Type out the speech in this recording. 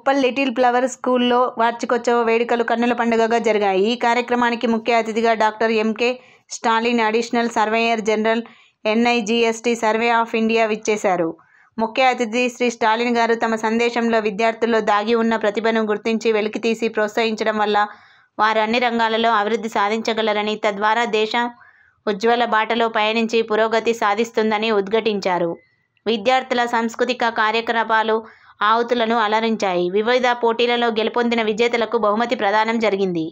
Uppal little flower స్కూల్లో వార్షికోత్సవ వేడుకలు కన్నుల పండుగగా జరిగాయి. ఈ కార్యక్రమానికి ముఖ్య అతిథిగా doctor MK Stalin, additional surveyor general, NIGST survey of India విచ్చేశారు. ముఖ్య అతిథి శ్రీ స్టాలిన్ గారు తమ సందేశంలో విద్యార్థుల్లో దాగి ఉన్న ప్రతిభను గుర్తించి వెలికితీసి ప్రోత్సహించడం వల్ల వారు అన్ని రంగాలలో అభివృద్ధి సాధించగలరని, తద్వారా దేశం ఉజ్వల బాటలో పయనించి పురోగతి సాధిస్తుందని ఉద్ఘాటించారు. విద్యార్థుల సాంస్కృతిక కార్యకలాపాలు ఆహుతులను అలరించాయి. వివిధ పోటీలలో గెలుపొందిన విజేతలకు బహుమతి ప్రదానం జరిగింది.